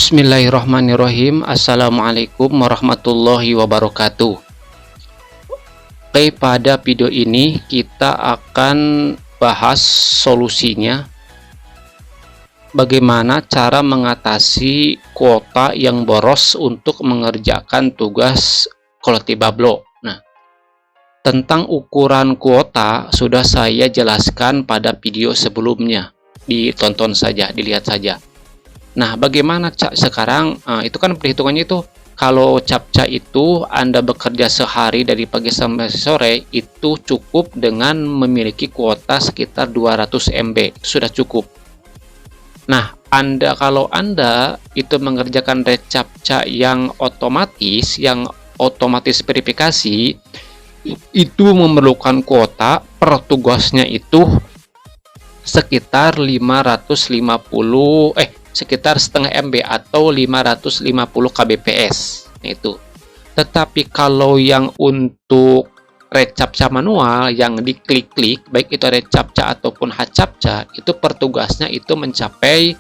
Bismillahirrahmanirrahim. Assalamualaikum warahmatullahi wabarakatuh. Oke, pada video ini kita akan bahas solusinya, bagaimana cara mengatasi kuota yang boros untuk mengerjakan tugas Kolotibablo. Nah, tentang ukuran kuota sudah saya jelaskan pada video sebelumnya. Ditonton saja, dilihat saja. Nah, bagaimana sekarang? Itu kan perhitungannya itu kalau captcha itu Anda bekerja sehari dari pagi sampai sore, itu cukup dengan memiliki kuota sekitar 200 MB. Sudah cukup. Nah, kalau Anda itu mengerjakan captcha yang otomatis verifikasi, itu memerlukan kuota per tugasnya itu sekitar sekitar setengah MB atau 550 kbps. Nah, itu. Tetapi kalau yang untuk recaptcha manual yang diklik-klik, baik itu recaptcha ataupun hacaptcha, itu per tugasnya itu mencapai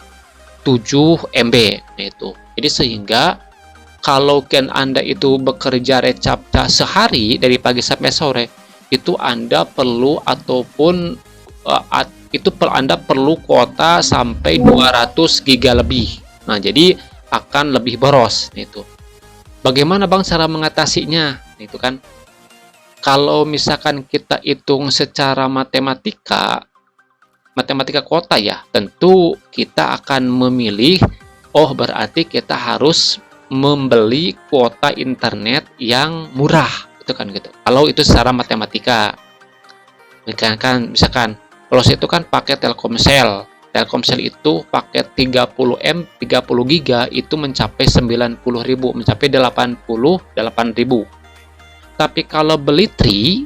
7 MB. Nah, itu. Jadi sehingga kalau Anda itu bekerja recaptcha sehari dari pagi sampai sore, itu Anda perlu Anda perlu kuota sampai 200 giga lebih. Nah, jadi akan lebih boros. Itu. Bagaimana Bang cara mengatasinya? Itu kan kalau misalkan kita hitung secara matematika kuota ya, tentu kita akan memilih berarti kita harus membeli kuota internet yang murah. Itu kan gitu. Kalau itu secara matematika. Misalkan kalau saya itu kan pakai Telkomsel. Telkomsel itu paket 30 giga itu mencapai 90.000, mencapai 88.000. Tapi kalau beli Tri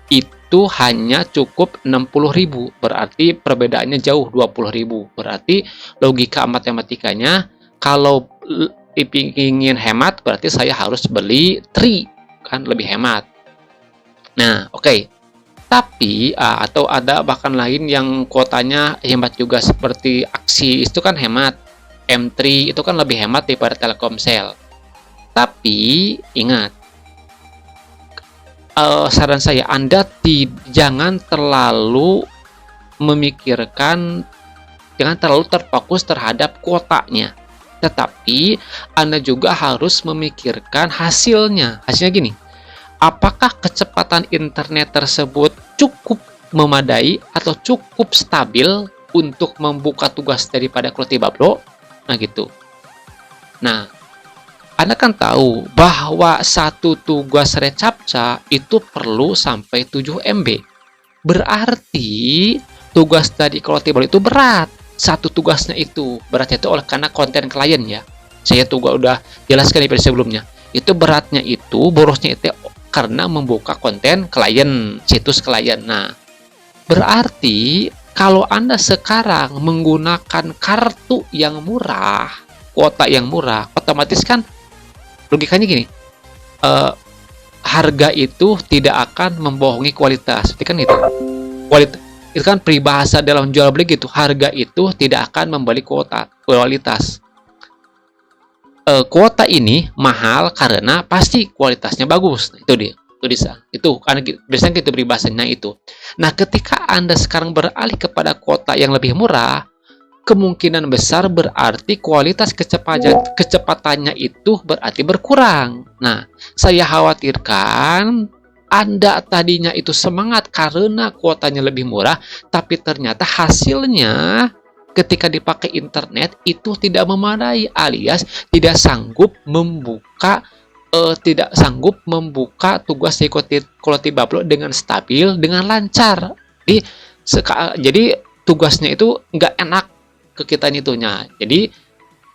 itu hanya cukup 60.000, berarti perbedaannya jauh 20.000. Berarti logika matematikanya kalau ingin hemat berarti saya harus beli Tri, kan lebih hemat. Nah, oke. Tapi atau ada bahkan lain yang kuotanya hemat juga seperti Aksi, itu kan hemat. M3 itu kan lebih hemat daripada Telkomsel. Tapi ingat, saran saya Anda jangan terlalu terfokus terhadap kuotanya. Tetapi Anda juga harus memikirkan hasilnya. Hasilnya gini. Apakah kecepatan internet tersebut cukup memadai atau cukup stabil untuk membuka tugas daripada Kolotibablo? Nah, gitu. Nah, Anda kan tahu bahwa satu tugas recaptcha itu perlu sampai 7 MB. Berarti tugas dari Kolotibablo itu berat. Satu tugasnya itu beratnya itu karena konten klien ya. Saya juga udah jelaskan di video sebelumnya. Itu beratnya itu, borosnya itu karena membuka konten klien, situs klien. Nah, berarti kalau Anda sekarang menggunakan kartu yang murah, kuota yang murah, otomatis kan logikanya gini, harga itu tidak akan membohongi kualitas. Itu kan itu. Itu kan peribahasa dalam jual beli gitu, harga itu tidak akan membeli kualitas. Kuota ini mahal karena pasti kualitasnya bagus. Nah, itu karena biasanya kita beri bahasanya itu. Nah, ketika Anda sekarang beralih kepada kuota yang lebih murah, kemungkinan besar berarti kualitas kecepatannya itu berarti berkurang. Nah, saya khawatirkan Anda tadinya itu semangat karena kuotanya lebih murah, tapi ternyata hasilnya ketika dipakai internet itu tidak memadai, alias tidak sanggup membuka tugas di Kolotibablo dengan stabil, dengan lancar. Jadi tugasnya itu nggak enak ke kita itunya. Jadi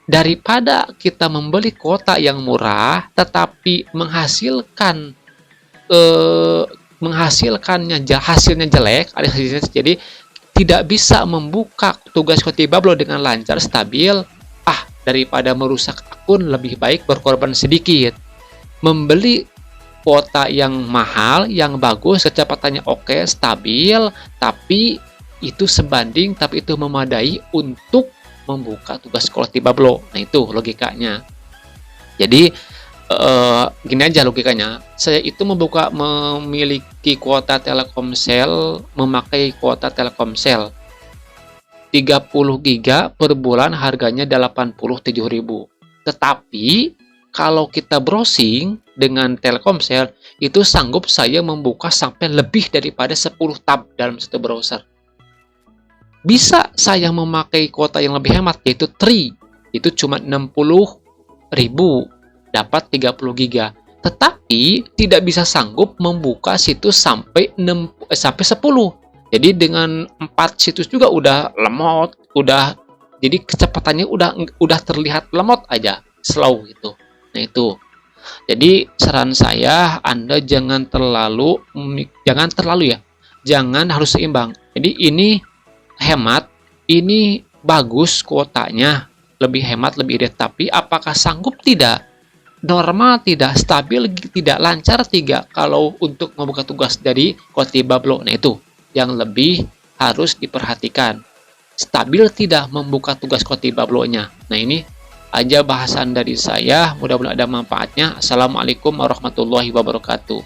daripada kita membeli kuota yang murah tetapi hasilnya jelek, jadi tidak bisa membuka tugas Kolotibablo dengan lancar, stabil, daripada merusak akun lebih baik berkorban sedikit. Membeli kuota yang mahal, yang bagus, kecepatannya stabil, tapi itu memadai untuk membuka tugas Kolotibablo. Nah, itu logikanya. Jadi gini aja logikanya, saya itu memiliki kuota Telkomsel, memakai kuota Telkomsel 30 giga per bulan, harganya 87.000. Tetapi kalau kita browsing dengan Telkomsel, itu sanggup saya membuka sampai lebih daripada 10 tab dalam satu browser. Bisa saya memakai kuota yang lebih hemat, yaitu Tri, itu cuma 60.000, dapat 30 giga. Tetapi tidak bisa sanggup membuka situs sampai 10. Jadi dengan 4 situs juga udah lemot, jadi kecepatannya udah terlihat lemot aja, slow gitu. Nah, itu. Jadi saran saya, Anda jangan terlalu ya. Jangan, harus seimbang. Jadi ini hemat, ini bagus kuotanya, lebih hemat, lebih irit, tapi apakah sanggup? Tidak. Normal tidak, stabil tidak, lancar tidak kalau untuk membuka tugas dari Kolotibablo. Nah, itu yang lebih harus diperhatikan. Stabil tidak membuka tugas Kolotibablo-nya. Nah, ini aja bahasan dari saya, mudah-mudahan ada manfaatnya. Assalamualaikum warahmatullahi wabarakatuh.